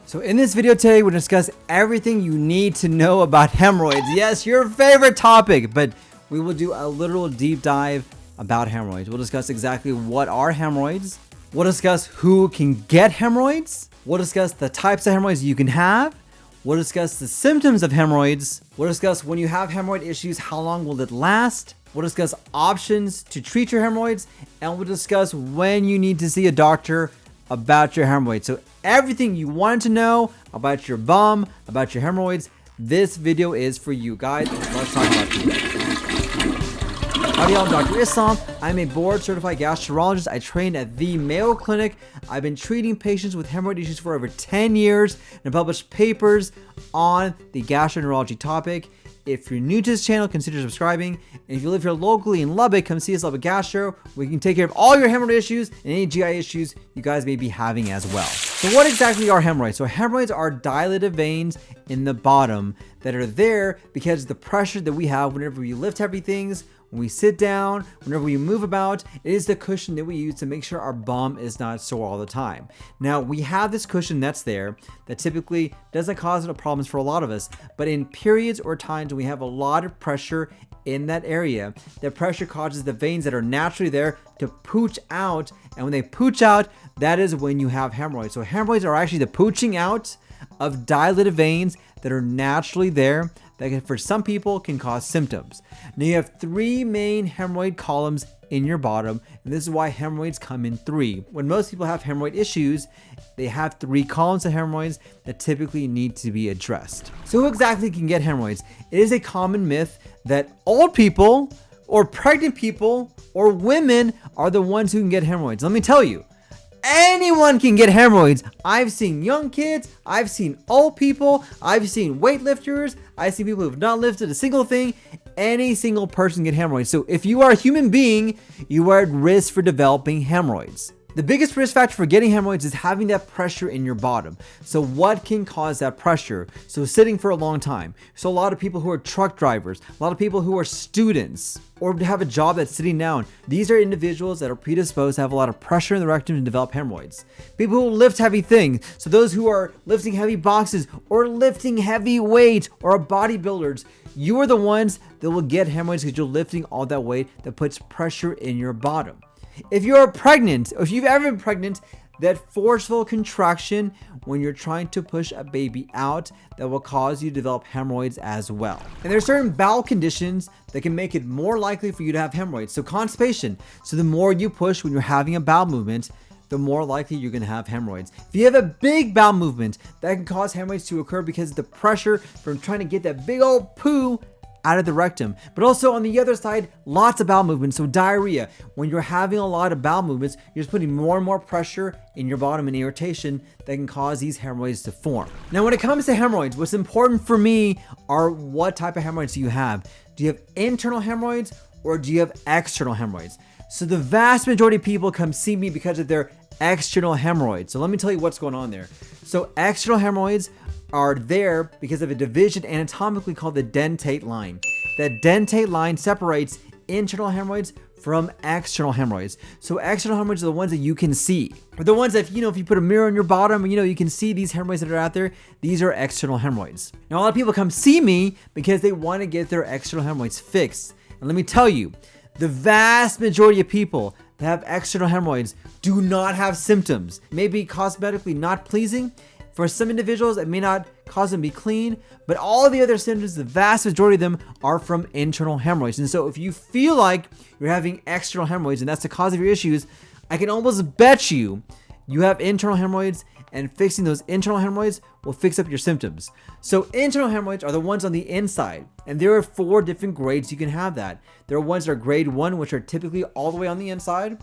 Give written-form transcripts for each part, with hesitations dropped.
So in this video today, we'll discuss everything you need to know about hemorrhoids. Yes, your favorite topic, but we will do a literal deep dive about hemorrhoids. We'll discuss exactly what are hemorrhoids. We'll discuss who can get hemorrhoids. We'll discuss the types of hemorrhoids you can have. We'll discuss the symptoms of hemorrhoids. We'll discuss when you have hemorrhoid issues, how long will it last? We'll discuss options to treat your hemorrhoids, and we'll discuss when you need to see a doctor about your hemorrhoids. So everything you wanted to know about your bum, about your hemorrhoids, this video is for you guys. Let's talk about it. Howdy, I'm Dr. Islam. I'm a board certified gastroenterologist. I trained at the Mayo Clinic. I've been treating patients with hemorrhoid issues for over 10 years and published papers on the gastroenterology topic. If you're new to this channel, consider subscribing. And if you live here locally in Lubbock, come see us Lubbock Gastro. We can take care of all your hemorrhoid issues and any GI issues you guys may be having as well. So what exactly are hemorrhoids? So hemorrhoids are dilated veins in the bottom that are there because of the pressure that we have whenever we lift heavy things, when we sit down, whenever we move about. It is the cushion that we use to make sure our bum is not sore all the time. Now, we have this cushion that's there that typically doesn't cause no problems for a lot of us, but in periods or times when we have a lot of pressure in that area, that pressure causes the veins that are naturally there to pooch out, and when they pooch out, that is when you have hemorrhoids. So hemorrhoids are actually the pooching out of dilated veins that are naturally there that for some people can cause symptoms. Now you have three main hemorrhoid columns in your bottom, and this is why hemorrhoids come in three. When most people have hemorrhoid issues, they have three columns of hemorrhoids that typically need to be addressed. So who exactly can get hemorrhoids? It is a common myth that old people or pregnant people or women are the ones who can get hemorrhoids. Let me tell you, anyone can get hemorrhoids. I've seen young kids, I've seen old people, I've seen weightlifters, I've seen people who have not lifted a single thing. Any single person can get hemorrhoids. So if you are a human being, you are at risk for developing hemorrhoids. The biggest risk factor for getting hemorrhoids is having that pressure in your bottom. So what can cause that pressure? So sitting for a long time. So a lot of people who are truck drivers, a lot of people who are students, or have a job that's sitting down. These are individuals that are predisposed to have a lot of pressure in the rectum to develop hemorrhoids. People who lift heavy things. So those who are lifting heavy boxes or lifting heavy weight or are bodybuilders, you are the ones that will get hemorrhoids because you're lifting all that weight that puts pressure in your bottom. If you're pregnant, or if you've ever been pregnant, that forceful contraction when you're trying to push a baby out, that will cause you to develop hemorrhoids as well. And there are certain bowel conditions that can make it more likely for you to have hemorrhoids. So constipation. So the more you push when you're having a bowel movement, the more likely you're going to have hemorrhoids. If you have a big bowel movement, that can cause hemorrhoids to occur because of the pressure from trying to get that big old poo out of the rectum. But also on the other side, lots of bowel movements. So diarrhea, when you're having a lot of bowel movements, you're just putting more and more pressure in your bottom and irritation that can cause these hemorrhoids to form. Now, when it comes to hemorrhoids, what's important for me are what type of hemorrhoids do you have? Do you have internal hemorrhoids or do you have external hemorrhoids? So the vast majority of people come see me because of their external hemorrhoids. So let me tell you what's going on there. So external hemorrhoids are there because of a division anatomically called the dentate line. That dentate line separates internal hemorrhoids from external hemorrhoids. So external hemorrhoids are the ones that you can see. Or the ones that, if you put a mirror on your bottom, you can see these hemorrhoids that are out there. These are external hemorrhoids. Now, a lot of people come see me because they want to get their external hemorrhoids fixed. And let me tell you, the vast majority of people that have external hemorrhoids do not have symptoms. Maybe cosmetically not pleasing. For some individuals, it may not cause them to be clean, but all the other symptoms, the vast majority of them are from internal hemorrhoids. And so if you feel like you're having external hemorrhoids and that's the cause of your issues, I can almost bet you have internal hemorrhoids, and fixing those internal hemorrhoids will fix up your symptoms. So internal hemorrhoids are the ones on the inside, and there are 4 different grades you can have that. There are ones that are grade 1, which are typically all the way on the inside.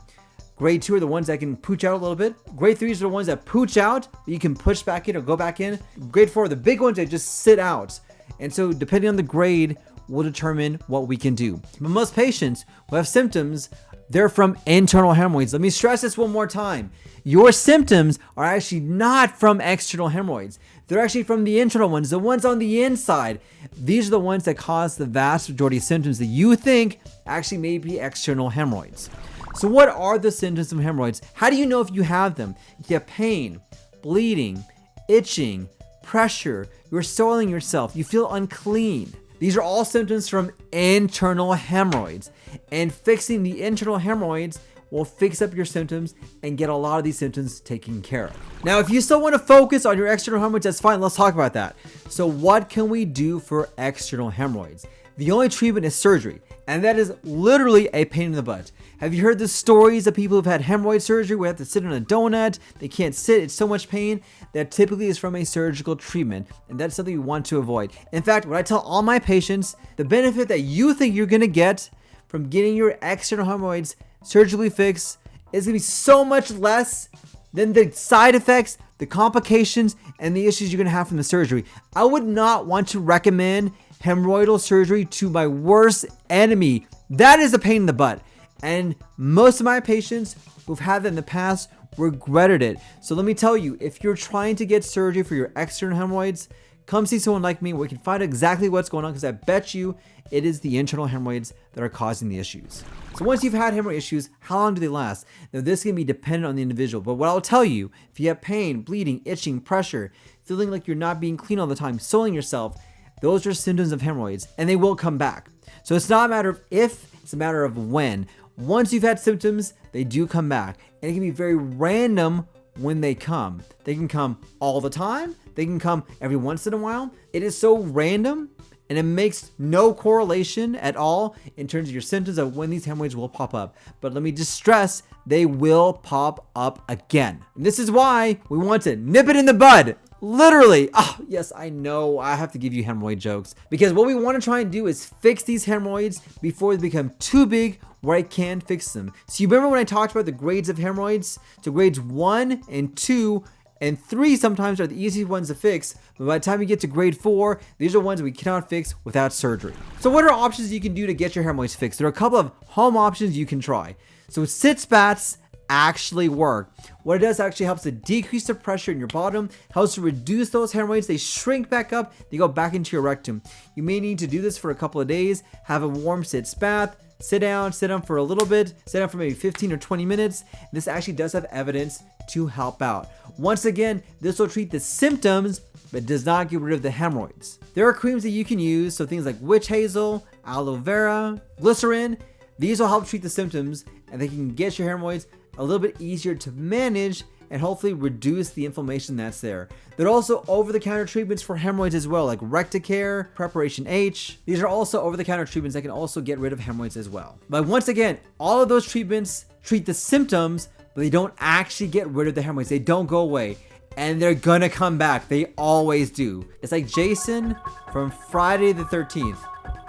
Grade 2 are the ones that can pooch out a little bit. Grade 3 are the ones that pooch out, but you can push back in or go back in. Grade 4 are the big ones that just sit out. And so depending on the grade, will determine what we can do. But most patients who have symptoms, they're from internal hemorrhoids. Let me stress this one more time. Your symptoms are actually not from external hemorrhoids. They're actually from the internal ones, the ones on the inside. These are the ones that cause the vast majority of symptoms that you think actually may be external hemorrhoids. So what are the symptoms of hemorrhoids? How do you know if you have them? You have pain, bleeding, itching, pressure, you're soiling yourself, you feel unclean. These are all symptoms from internal hemorrhoids, and fixing the internal hemorrhoids will fix up your symptoms and get a lot of these symptoms taken care of. Now, if you still want to focus on your external hemorrhoids, that's fine. Let's talk about that. So what can we do for external hemorrhoids? The only treatment is surgery, and that is literally a pain in the butt. Have you heard the stories of people who've had hemorrhoid surgery where they have to sit on a donut, they can't sit, it's so much pain? That typically is from a surgical treatment, and that's something we want to avoid. In fact, what I tell all my patients, the benefit that you think you're gonna get from getting your external hemorrhoids surgically fixed is gonna be so much less than the side effects, the complications, and the issues you're gonna have from the surgery. I would not want to recommend hemorrhoidal surgery to my worst enemy. That is a pain in the butt. And most of my patients who've had that in the past regretted it. So let me tell you, if you're trying to get surgery for your external hemorrhoids, come see someone like me where we can find exactly what's going on, because I bet you it is the internal hemorrhoids that are causing the issues. So once you've had hemorrhoid issues, how long do they last? Now, this can be dependent on the individual, but what I'll tell you, if you have pain, bleeding, itching, pressure, feeling like you're not being clean all the time, soiling yourself, those are symptoms of hemorrhoids, and they will come back. So it's not a matter of if, it's a matter of when. Once you've had symptoms, they do come back, and it can be very random when they come. They can come all the time. They can come every once in a while. It is so random, and it makes no correlation at all in terms of your symptoms of when these hemorrhoids will pop up. But let me just stress, they will pop up again. And this is why we want to nip it in the bud. Literally. Oh, yes, I know I have to give you hemorrhoid jokes, because what we want to try and do is fix these hemorrhoids before they become too big where I can fix them. So you remember when I talked about the grades of hemorrhoids? So grades 1 and 2 and 3 sometimes are the easiest ones to fix, but by the time you get to grade 4, these are ones we cannot fix without surgery. So what are options you can do to get your hemorrhoids fixed? There are a couple of home options you can try. So sitz baths actually work. What it does actually helps to decrease the pressure in your bottom, helps to reduce those hemorrhoids. They shrink back up, they go back into your rectum. You may need to do this for a couple of days, have a warm sitz bath, sit down for a little bit, sit down for maybe 15 or 20 minutes. This actually does have evidence to help out. Once again, this will treat the symptoms, but does not get rid of the hemorrhoids. There are creams that you can use, so things like witch hazel, aloe vera, glycerin. These will help treat the symptoms, and they can get your hemorrhoids a little bit easier to manage and hopefully reduce the inflammation that's there. There are also over-the-counter treatments for hemorrhoids as well, like Recticare, Preparation H. These are also over-the-counter treatments that can also get rid of hemorrhoids as well. But once again, all of those treatments treat the symptoms, but they don't actually get rid of the hemorrhoids. They don't go away, and they're gonna come back. They always do. It's like Jason from Friday the 13th.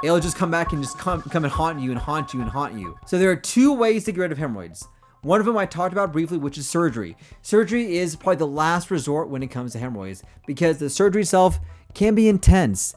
It'll just come back and just come and haunt you and haunt you and haunt you. So there are two ways to get rid of hemorrhoids. One of them I talked about briefly, which is surgery. Surgery is probably the last resort when it comes to hemorrhoids, because the surgery itself can be intense.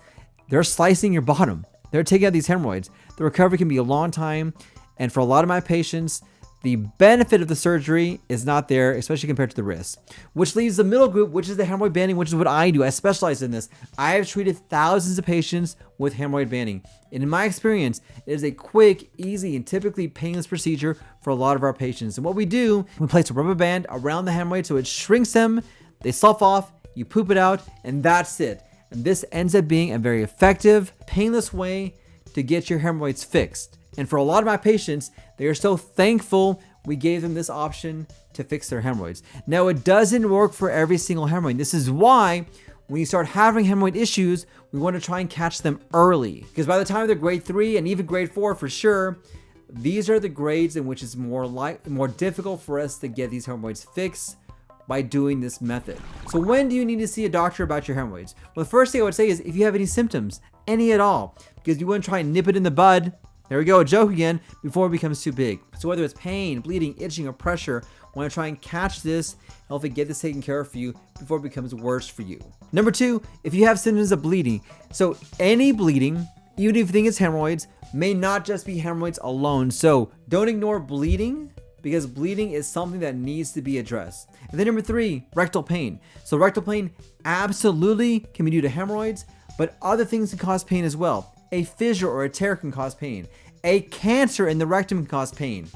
They're slicing your bottom. They're taking out these hemorrhoids. The recovery can be a long time, and for a lot of my patients, the benefit of the surgery is not there, especially compared to the risk. Which leaves the middle group, which is the hemorrhoid banding, which is what I do. I specialize in this. I have treated thousands of patients with hemorrhoid banding. And in my experience, it is a quick, easy, and typically painless procedure for a lot of our patients. And what we do, we place a rubber band around the hemorrhoid so it shrinks them, they slough off, you poop it out, and that's it. And this ends up being a very effective, painless way to get your hemorrhoids fixed. And for a lot of my patients, they are so thankful we gave them this option to fix their hemorrhoids. Now, it doesn't work for every single hemorrhoid. This is why when you start having hemorrhoid issues, we want to try and catch them early. Because by the time they're grade 3 and even grade 4 for sure, these are the grades in which it's more difficult for us to get these hemorrhoids fixed by doing this method. So when do you need to see a doctor about your hemorrhoids? Well, the first thing I would say is if you have any symptoms, any at all, because you want to try and nip it in the bud. There we go, a joke again, before it becomes too big. So whether it's pain, bleeding, itching, or pressure, I want to try and catch this, hopefully get this taken care of for you before it becomes worse for you. Number 2, if you have symptoms of bleeding. So any bleeding, even if you think it's hemorrhoids, may not just be hemorrhoids alone. So don't ignore bleeding, because bleeding is something that needs to be addressed. And then number 3, rectal pain. So rectal pain absolutely can be due to hemorrhoids, but other things can cause pain as well. A fissure or a tear can cause pain. A cancer in the rectum can cause pain.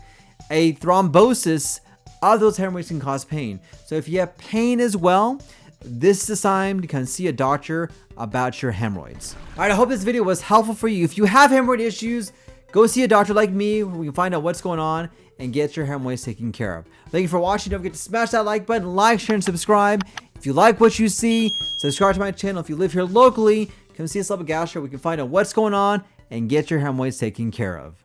A thrombosis of those hemorrhoids can cause pain. So if you have pain as well, this is the time to come see a doctor about your hemorrhoids. All right, I hope this video was helpful for you. If you have hemorrhoid issues, go see a doctor like me where we can find out what's going on and get your hemorrhoids taken care of. Thank you for watching. Don't forget to smash that like button, like, share, and subscribe. If you like what you see, subscribe to my channel. If you live here locally, come see us Lubbock Gastro. We can find out what's going on and get your hemorrhoids taken care of.